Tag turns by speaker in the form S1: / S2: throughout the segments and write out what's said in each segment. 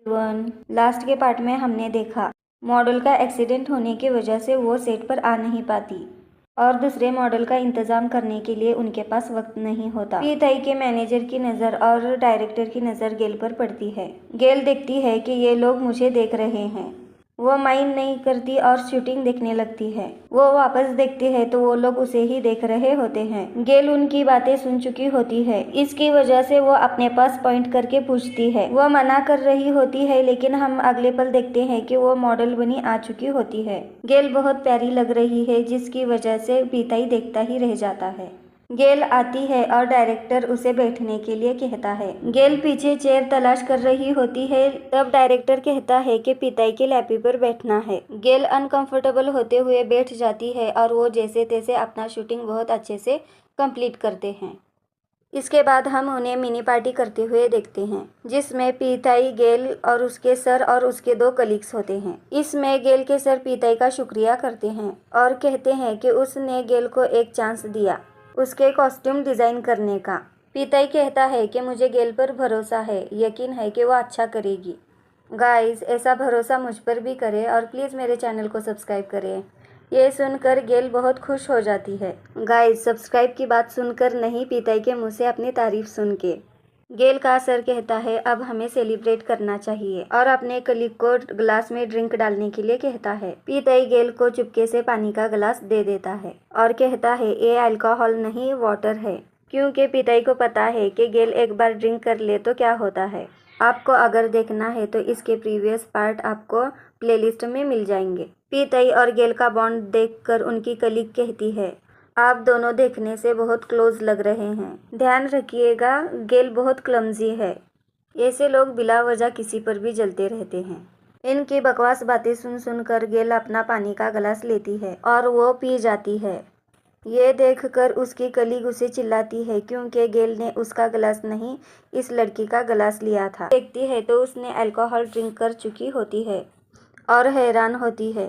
S1: Last के part में हमने देखा मॉडल का एक्सीडेंट होने की वजह से वो सेट पर आ नहीं पाती और दूसरे मॉडल का इंतजाम करने के लिए उनके पास वक्त नहीं होता। पीताई के मैनेजर की नज़र और डायरेक्टर की नज़र गेल पर पड़ती है। गेल देखती है कि ये लोग मुझे देख रहे हैं। वो माइंड नहीं करती और शूटिंग देखने लगती है। वो वापस देखती है तो वो लोग उसे ही देख रहे होते हैं। गेल उनकी बातें सुन चुकी होती है। इसकी वजह से वो अपने पास पॉइंट करके पूछती है। वो मना कर रही होती है लेकिन हम अगले पल देखते हैं कि वो मॉडल बनी आ चुकी होती है। गेल बहुत प्यारी लग रही है जिसकी वजह से पीताई देखता ही रह जाता है। गेल आती है और डायरेक्टर उसे बैठने के लिए कहता है। गेल पीछे चेयर तलाश कर रही होती है तब डायरेक्टर कहता है कि पिताई के लैपी पर बैठना है। गेल अनकंफर्टेबल होते हुए बैठ जाती है और वो जैसे तैसे अपना शूटिंग बहुत अच्छे से कंप्लीट करते हैं। इसके बाद हम उन्हें मिनी पार्टी करते हुए देखते हैं जिसमें पीताई, गेल और उसके सर और उसके 2 कलीग्स होते हैं। इसमें गेल के सर पीताई का शुक्रिया करते हैं और कहते हैं कि उसने गेल को एक चांस दिया उसके कॉस्ट्यूम डिज़ाइन करने का। पीताई कहता है कि मुझे गेल पर भरोसा है, यकीन है कि वो अच्छा करेगी। गाइस, ऐसा भरोसा मुझ पर भी करें और प्लीज़ मेरे चैनल को सब्सक्राइब करें। ये सुनकर गेल बहुत खुश हो जाती है। गाइस, सब्सक्राइब की बात सुनकर नहीं, पीताई के मुंह से अपनी तारीफ सुन के। गेल का सर कहता है अब हमें सेलिब्रेट करना चाहिए और अपने कलीग को ग्लास में ड्रिंक डालने के लिए कहता है। पीताई गेल को चुपके से पानी का गिलास दे देता है और कहता है ये अल्कोहल नहीं वाटर है, क्योंकि पीताई को पता है कि गेल एक बार ड्रिंक कर ले तो क्या होता है। आपको अगर देखना है तो इसके प्रीवियस पार्ट आपको प्लेलिस्ट में मिल जाएंगे। पीताई और गेल का बॉन्ड देखकर उनकी कलीग कहती है आप दोनों देखने से बहुत क्लोज लग रहे हैं। ध्यान रखिएगा, गेल बहुत क्लमजी है। ऐसे लोग बिला वजह किसी पर भी जलते रहते हैं। इनकी बकवास बातें सुन सुनकर गेल अपना पानी का गिलास लेती है और वो पी जाती है। ये देखकर उसकी कलीग उसे चिल्लाती है क्योंकि गेल ने उसका गिलास नहीं, इस लड़की का गिलास लिया था। देखती है तो उसने अल्कोहल ड्रिंक कर चुकी होती है और हैरान होती है।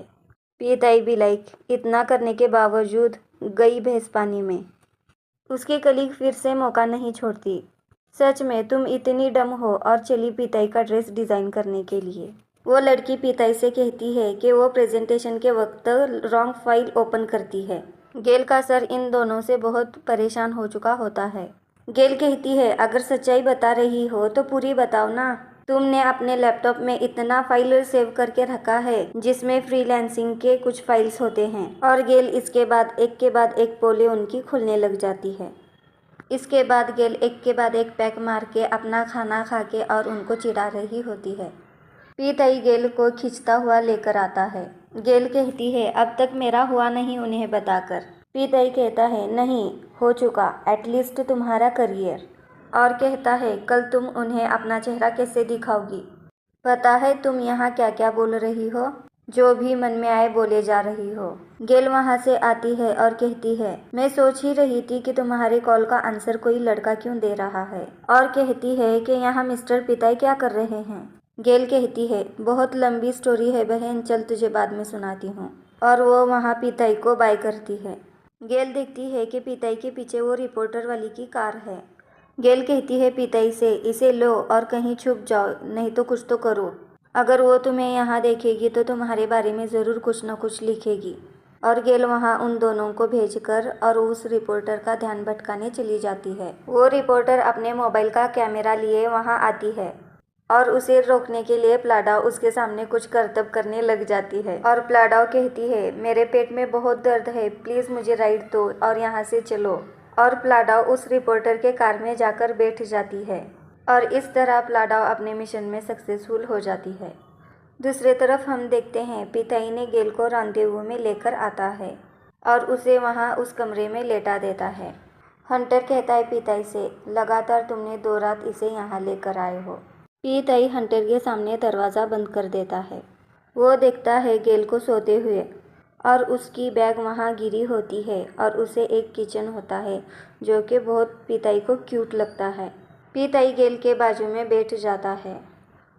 S1: पीताई भी लाइक इतना करने के बावजूद गई भैंस पानी में। उसकी कलीग फिर से मौका नहीं छोड़ती। सच में तुम इतनी डम हो, और चली पीताई का ड्रेस डिज़ाइन करने के लिए। वो लड़की पीताई से कहती है कि वो प्रेजेंटेशन के वक्त रॉन्ग फाइल ओपन करती है। गेल का सर इन दोनों से बहुत परेशान हो चुका होता है। गेल कहती है अगर सच्चाई बता रही हो तो पूरी बताओ ना। तुमने अपने लैपटॉप में इतना फाइल सेव करके रखा है जिसमें फ्रीलांसिंग के कुछ फाइल्स होते हैं। और गेल इसके बाद एक पोले उनकी खुलने लग जाती है। इसके बाद गेल एक के बाद एक पैक मार के अपना खाना खा के और उनको चिढ़ा रही होती है। पीताई गेल को खींचता हुआ लेकर आता है। गेल कहती है अब तक मेरा हुआ नहीं उन्हें बताकर। पीताई कहता है नहीं हो चुका, एटलीस्ट तुम्हारा करियर। और कहता है कल तुम उन्हें अपना चेहरा कैसे दिखाओगी। पता है तुम यहाँ क्या क्या बोल रही हो, जो भी मन में आए बोले जा रही हो। गेल वहाँ से आती है और कहती है मैं सोच ही रही थी कि तुम्हारे कॉल का आंसर कोई लड़का क्यों दे रहा है। और कहती है कि यहाँ मिस्टर पिताई क्या कर रहे हैं। गेल कहती है बहुत लंबी स्टोरी है बहन, चल तुझे बाद में सुनाती हूँ। और वो वहाँ पिताई को बाय करती है। गेल देखती है कि पिताई के पीछे वो रिपोर्टर वाली की कार है। गेल कहती है पिताई से इसे लो और कहीं छुप जाओ, नहीं तो कुछ तो करो। अगर वो तुम्हें यहाँ देखेगी तो तुम्हारे बारे में ज़रूर कुछ न कुछ लिखेगी। और गेल वहाँ उन दोनों को भेजकर और उस रिपोर्टर का ध्यान भटकाने चली जाती है। वो रिपोर्टर अपने मोबाइल का कैमरा लिए वहाँ आती है और उसे रोकने के लिए प्लाडाव उसके सामने कुछ करतब करने लग जाती है। और प्लाडाव कहती है मेरे पेट में बहुत दर्द है, प्लीज़ मुझे राइड दो और यहाँ से चलो। और प्लाडाव उस रिपोर्टर के कार में जाकर बैठ जाती है और इस तरह प्लाडाव अपने मिशन में सक्सेसफुल हो जाती है। दूसरी तरफ हम देखते हैं पिताई ने गेल को रांदेवू में लेकर आता है और उसे वहाँ उस कमरे में लेटा देता है। हंटर कहता है पिताई से लगातार तुमने 2 रात इसे यहाँ लेकर आए हो। पिताई हंटर के सामने दरवाज़ा बंद कर देता है। वो देखता है गेल को सोते हुए और उसकी बैग वहाँ गिरी होती है और उसे एक किचन होता है जो कि बहुत पिताई को क्यूट लगता है। पिताई गेल के बाजू में बैठ जाता है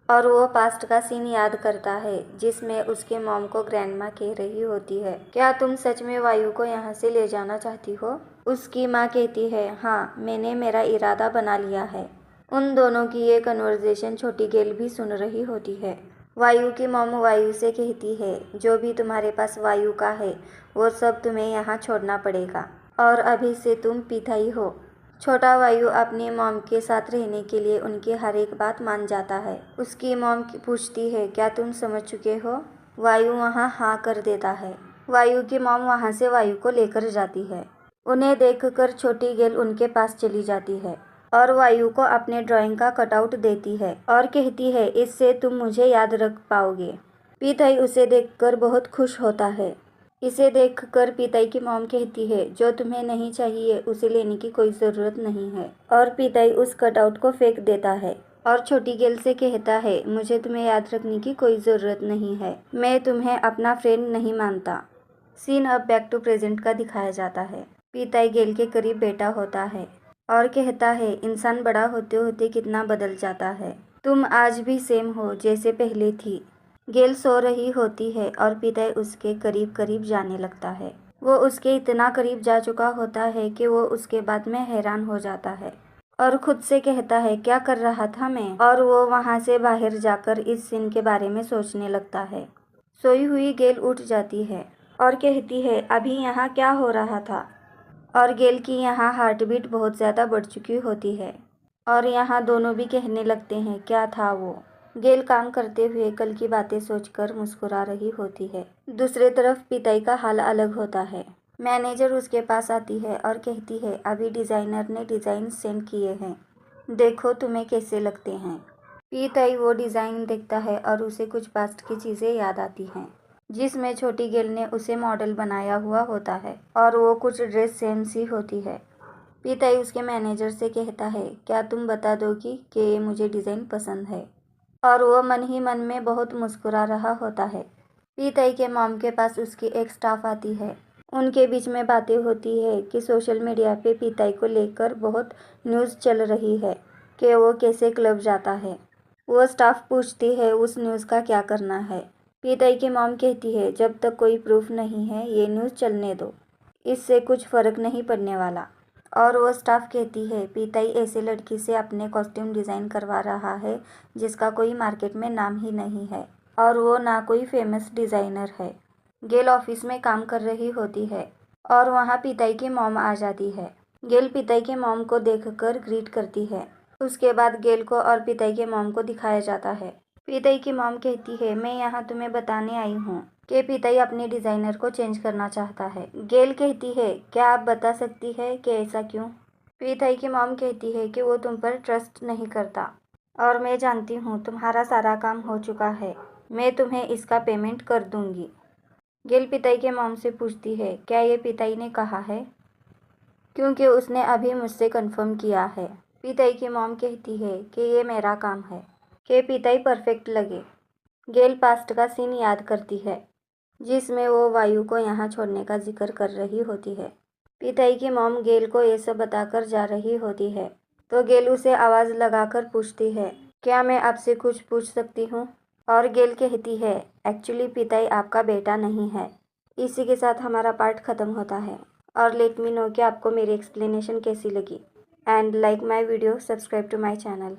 S1: और वो पास्ट का सीन याद करता है जिसमें उसके मॉम को ग्रैंडमा कह रही होती है क्या तुम सच में वायु को यहाँ से ले जाना चाहती हो। उसकी माँ कहती है हाँ, मैंने मेरा इरादा बना लिया है। उन दोनों की ये कन्वर्सेशन छोटी गेल भी सुन रही होती है। वायु की मॉम वायु से कहती है, जो भी तुम्हारे पास वायु का है वो सब तुम्हें यहाँ छोड़ना पड़ेगा और अभी से तुम पीथाई हो। छोटा वायु अपनी मॉम के साथ रहने के लिए उनकी हर एक बात मान जाता है। उसकी मॉम पूछती है, क्या तुम समझ चुके हो? वायु वहाँ हाँ कर देता है। वायु की मॉम वहाँ से वायु को लेकर जाती है। उन्हें देखकर छोटी गेल उनके पास चली जाती है और वायु को अपने ड्राइंग का कटआउट देती है और कहती है, इससे तुम मुझे याद रख पाओगे। पीथाई उसे देखकर बहुत खुश होता है। इसे देखकर पीताई की मॉम कहती है, जो तुम्हें नहीं चाहिए उसे लेने की कोई ज़रूरत नहीं है। और पीताई उस कटआउट को फेंक देता है और छोटी गेल से कहता है, मुझे तुम्हें याद रखने की कोई ज़रूरत नहीं है, मैं तुम्हें अपना फ्रेंड नहीं मानता। सीन अब बैक टू प्रेजेंट का दिखाया जाता है। पीताई गेल के करीब बैठा होता है और कहता है, इंसान बड़ा होते होते कितना बदल जाता है। तुम आज भी सेम हो जैसे पहले थी। गेल सो रही होती है और पीताई उसके करीब करीब जाने लगता है। वो उसके इतना करीब जा चुका होता है कि वो उसके बाद में हैरान हो जाता है और खुद से कहता है, क्या कर रहा था मैं? और वो वहाँ से बाहर जाकर इस सीन के बारे में सोचने लगता है। सोई हुई गेल उठ जाती है और कहती है, अभी यहाँ क्या हो रहा था? और गेल की यहाँ हार्ट बीट बहुत ज़्यादा बढ़ चुकी होती है और यहाँ दोनों भी कहने लगते हैं, क्या था वो? गेल काम करते हुए कल की बातें सोचकर मुस्कुरा रही होती है। दूसरी तरफ पिताई का हाल अलग होता है। मैनेजर उसके पास आती है और कहती है, अभी डिज़ाइनर ने डिज़ाइन सेंड किए हैं, देखो तुम्हें कैसे लगते हैं। पिताई वो डिज़ाइन देखता है और उसे कुछ पास्ट की चीज़ें याद आती हैं, जिसमें छोटी गेल ने उसे मॉडल बनाया हुआ होता है और वो कुछ ड्रेस सेम सी होती है। पिताई उसके मैनेजर से कहता है, क्या तुम बता दोगी कि ये मुझे डिज़ाइन पसंद है? और वो मन ही मन में बहुत मुस्कुरा रहा होता है। पीताई के मॉम के पास उसकी एक स्टाफ आती है। उनके बीच में बातें होती है कि सोशल मीडिया पे पीताई को लेकर बहुत न्यूज़ चल रही है कि वो कैसे क्लब जाता है। वो स्टाफ पूछती है, उस न्यूज़ का क्या करना है? पीताई की मॉम कहती है, जब तक कोई प्रूफ नहीं है ये न्यूज़ चलने दो, इससे कुछ फ़र्क नहीं पड़ने वाला। और वो स्टाफ कहती है, पीताई ऐसे लड़की से अपने कॉस्ट्यूम डिज़ाइन करवा रहा है जिसका कोई मार्केट में नाम ही नहीं है और वो ना कोई फेमस डिज़ाइनर है। गेल ऑफिस में काम कर रही होती है और वहाँ पीताई की मॉम आ जाती है। गेल पीताई के मॉम को देखकर ग्रीट करती है। उसके बाद गेल को और पीताई के मॉम को दिखाया जाता है। पीताई की मॉम कहती है, मैं यहाँ तुम्हें बताने आई हूँ कि पीताई अपने डिज़ाइनर को चेंज करना चाहता है। गेल कहती है, क्या आप बता सकती है कि ऐसा क्यों? पीताई की मॉम कहती है कि वो तुम पर ट्रस्ट नहीं करता और मैं जानती हूँ तुम्हारा सारा काम हो चुका है, मैं तुम्हें इसका पेमेंट कर दूँगी। गेल पिताई के मॉम से पूछती है, क्या ये पिताई ने कहा है? क्योंकि उसने अभी मुझसे कंफर्म किया है। पिताई की मॉम कहती है कि ये मेरा काम है कि पिताई परफेक्ट लगे। गेल पास्ट का सीन याद करती है जिसमें वो वायु को यहाँ छोड़ने का जिक्र कर रही होती है। पिताई की मॉम गेल को ये सब बताकर जा रही होती है तो गेल उसे आवाज़ लगाकर पूछती है, क्या मैं आपसे कुछ पूछ सकती हूँ? और गेल कहती है, एक्चुअली पिताई आपका बेटा नहीं है। इसी के साथ हमारा पार्ट ख़त्म होता है और लेट मी नो कि आपको मेरी एक्सप्लेनेशन कैसी लगी and like my video, subscribe to my channel.